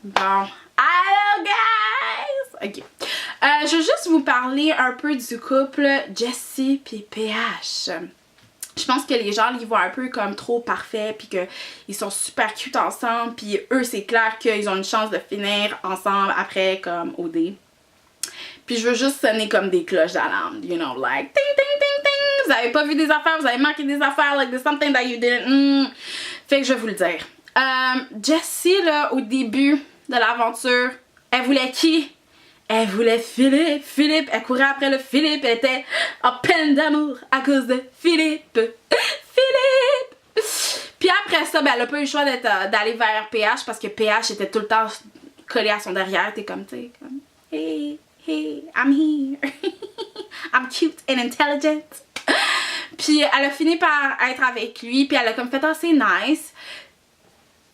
Bon. Hello guys! Ok. Je veux juste vous parler un peu du couple Jessie puis PH. Je pense que les gens les voient un peu comme trop parfaits puis qu'ils sont super cute ensemble puis eux c'est clair qu'ils ont une chance de finir ensemble après comme OD. Puis je veux juste sonner comme des cloches d'alarme, you know, like ting ting ting ting. Vous avez pas vu des affaires, vous avez manqué des affaires, like there's something that you didn't. Fait que je vais vous le dire. Jessie là au début de l'aventure, elle voulait qui? Elle voulait Philippe. Philippe, elle courait après le Philippe. Elle était en peine d'amour à cause de Philippe. Philippe! Puis après ça, ben, elle a pas eu le choix d'aller vers PH parce que PH était tout le temps collé à son derrière. T'es comme, hey, hey, I'm here. I'm cute and intelligent. Puis elle a fini par être avec lui. Puis elle a comme fait, oh, c'est nice.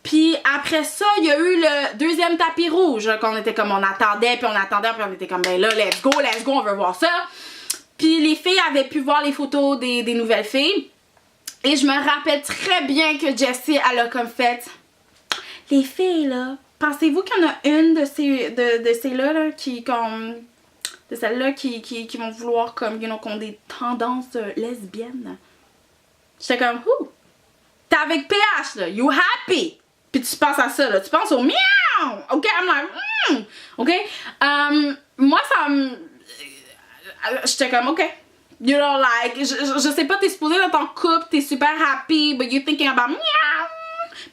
Puis après ça, il y a eu le deuxième tapis rouge qu'on était comme on attendait, puis on était comme ben là, let's go, on veut voir ça. Puis les filles avaient pu voir les photos des nouvelles filles. Et je me rappelle très bien que Jessie, elle a comme fait, les filles là, pensez-vous qu'il y en a une de celles-là là, qui vont vouloir comme, you know, qui ont des tendances lesbiennes? J'étais comme, ouh, t'es avec PH là, you happy? Puis tu penses à ça, là. Tu penses au miaou! Ok, I'm like, ok? Moi, ça me. J'étais comme, ok. You know, like, je sais pas, t'es supposé dans ton couple, t'es super happy, but you're thinking about miaou!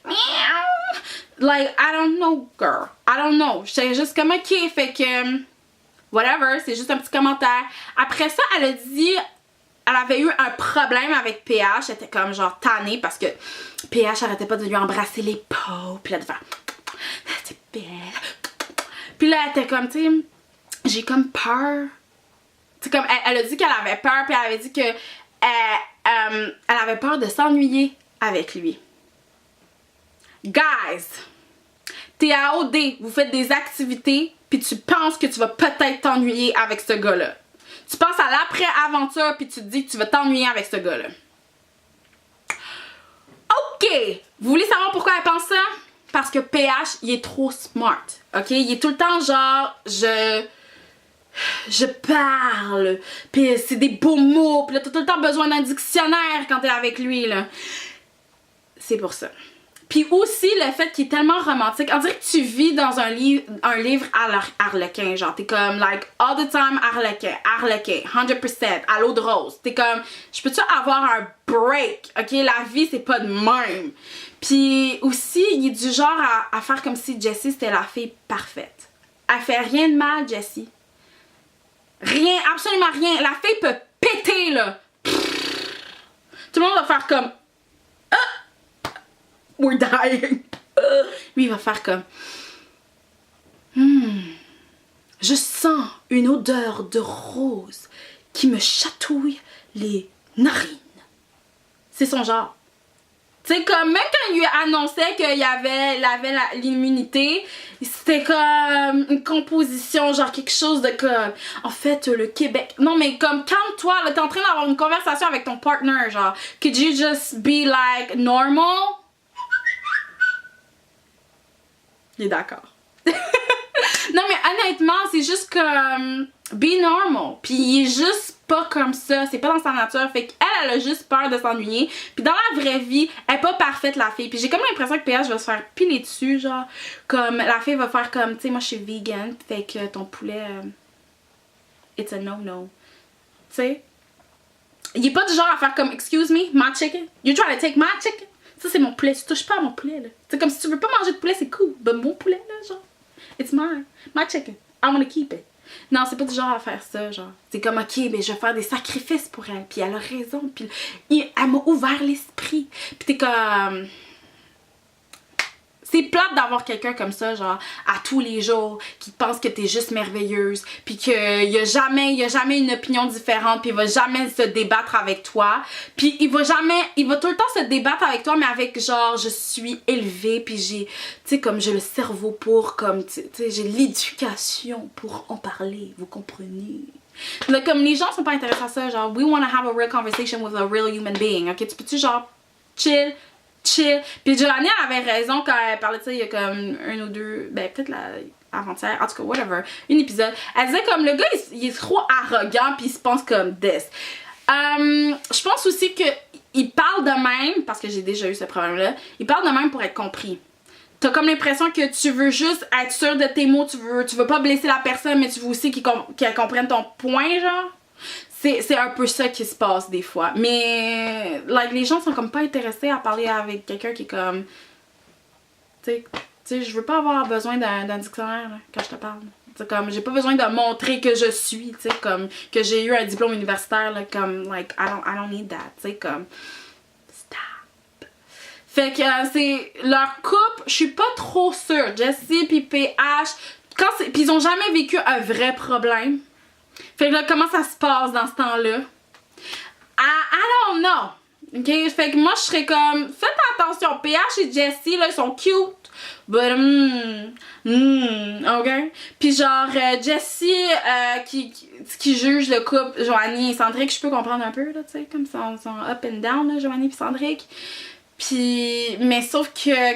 Miaou! Like, I don't know, girl. I don't know. J'étais juste comme, ok, fait que. Whatever, c'est juste un petit commentaire. Après ça, elle a dit. Elle avait eu un problème avec PH, elle était comme genre tannée parce que PH arrêtait pas de lui embrasser les peaux, puis là de faire c'est belle. Puis là elle était comme, tu sais, j'ai comme peur. Tu sais, comme elle a dit qu'elle avait peur, puis elle avait dit que elle avait peur de s'ennuyer avec lui. Guys, t'es à OD, vous faites des activités, puis tu penses que tu vas peut-être t'ennuyer avec ce gars-là. Tu penses à l'après-aventure puis tu te dis que tu vas t'ennuyer avec ce gars-là. Ok! Vous voulez savoir pourquoi elle pense ça? Parce que PH, il est trop smart. Ok? Il est tout le temps genre, je parle. Puis c'est des beaux mots. Puis là, t'as tout le temps besoin d'un dictionnaire quand t'es avec lui, là. C'est pour ça. Puis aussi le fait qu'il est tellement romantique, on dirait que tu vis dans un livre à Harlequin, genre t'es comme like all the time Harlequin, 100%, à l'eau de rose. T'es comme, je peux-tu avoir un break, ok? La vie c'est pas de même. Puis aussi il est du genre à faire comme si Jessie c'était la fille parfaite. Elle fait rien de mal, Jessie. Rien, absolument rien. La fille peut péter là. Tout le monde va faire comme we're dying. Lui, il va faire comme je sens une odeur de rose qui me chatouille les narines. C'est son genre. Tu sais, comme même quand il lui annonçait qu'il avait l'immunité, c'était comme une composition, genre quelque chose de comme, en fait, le Québec. Non, mais comme, calme-toi, là, t'es en train d'avoir une conversation avec ton partner, genre, could you just be like normal? Il est d'accord. Non mais honnêtement, c'est juste comme be normal. Puis il est juste pas comme ça, c'est pas dans sa nature. Fait qu'elle, elle a juste peur de s'ennuyer. Puis dans la vraie vie, elle est pas parfaite la fille. Puis j'ai comme l'impression que PH va se faire piler dessus, genre comme la fille va faire comme, tu sais, moi je suis vegan, fait que ton poulet it's a no-no. Tu sais? Il est pas du genre à faire comme excuse me, my chicken. You trying to take my chicken? Ça c'est mon poulet, tu touches pas à mon poulet là. C'est comme si tu veux pas manger de poulet, c'est cool. Ben mon poulet là, genre. It's mine. My chicken. I wanna keep it. Non, c'est pas du genre à faire ça, genre. C'est comme, ok, mais je vais faire des sacrifices pour elle. Puis elle a raison. Puis elle m'a ouvert l'esprit. Puis t'es comme... C'est plate d'avoir quelqu'un comme ça, genre, à tous les jours, qui pense que t'es juste merveilleuse, puis qu'il y a jamais une opinion différente, puis il va jamais se débattre avec toi, puis il va tout le temps se débattre avec toi, mais avec genre, je suis élevée, puis j'ai, tu sais, comme j'ai le cerveau pour, comme, tu sais, j'ai l'éducation pour en parler, vous comprenez? Là, comme les gens sont pas intéressés à ça, genre, we wanna have a real conversation with a real human being, ok? Tu peux-tu genre, chill, chill. Puis Giovanni avait raison quand elle parlait de ça il y a comme un ou deux, ben peut-être avant-hier, en tout cas whatever, un épisode. Elle disait comme le gars il est trop arrogant puis il se pense comme this. Je pense aussi que il parle de même, parce que j'ai déjà eu ce problème-là, il parle de même pour être compris. T'as comme l'impression que tu veux juste être sûr de tes mots, tu veux pas blesser la personne, mais tu veux aussi qu'elle comprenne ton point, genre. C'est un peu ça qui se passe des fois. Mais like, les gens sont comme pas intéressés à parler avec quelqu'un qui est comme... Tu sais, je veux pas avoir besoin d'un dictionnaire là, quand je te parle. C'est comme, j'ai pas besoin de montrer que je suis, tu sais, comme, que j'ai eu un diplôme universitaire, là, comme, like, I don't need that, tu sais, comme, stop. Fait que c'est, leur couple, je suis pas trop sûre, Jessie pis PH, pis ils ont jamais vécu un vrai problème. Fait que là, comment ça se passe dans ce temps-là? I don't know. Ok? Fait que moi, je serais comme, faites attention, PH et Jessie, là, ils sont cute. But, ok? Puis genre, Jessie, qui juge le couple, Joanie et Cendrick, je peux comprendre un peu, là, tu sais, comme son up and down, là, Joanie et Cendrick. Puis, mais sauf que,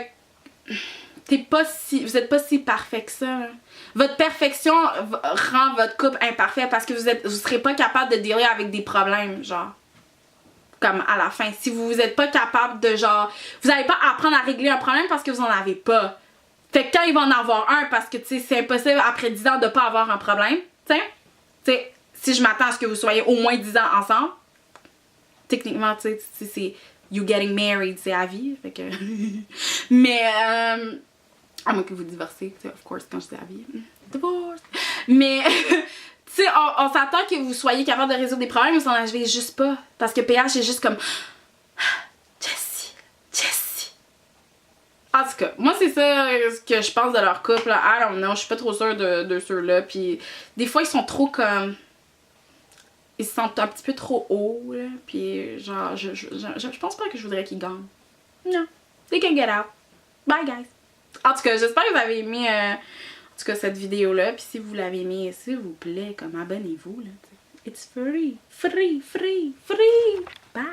vous êtes pas si parfait que ça, là. Votre perfection rend votre couple imparfait parce que vous serez pas capable de dealer avec des problèmes, genre. Comme à la fin. Si vous êtes pas capable de genre... Vous n'allez pas apprendre à régler un problème parce que vous en avez pas. Fait que quand il va en avoir un, parce que tu sais, c'est impossible après 10 ans de pas avoir un problème, tu sais, si je m'attends à ce que vous soyez au moins 10 ans ensemble, techniquement, tu sais, c'est you getting married, c'est à vie. Fait que... Mais... à moins que vous divorcez, tu sais, of course, quand je dis à vie. Divorce! Mais... Tu sais, on s'attend que vous soyez capable de résoudre des problèmes, mais vous en avez juste pas. Parce que PH est juste comme... Jessie. En tout cas, moi c'est ça ce que je pense de leur couple. I don't know, je suis pas trop sûre de ceux-là. Puis des fois ils sont trop comme... Ils se sentent un petit peu trop hauts, là. Puis genre, je pense pas que je voudrais qu'ils gagnent. Non. They can get out. Bye guys. En tout cas, j'espère que vous avez aimé... En tout cas, cette vidéo-là, puis si vous l'avez aimé, s'il vous plaît, comme abonnez-vous, là, t'sais. It's free. Free. Bye!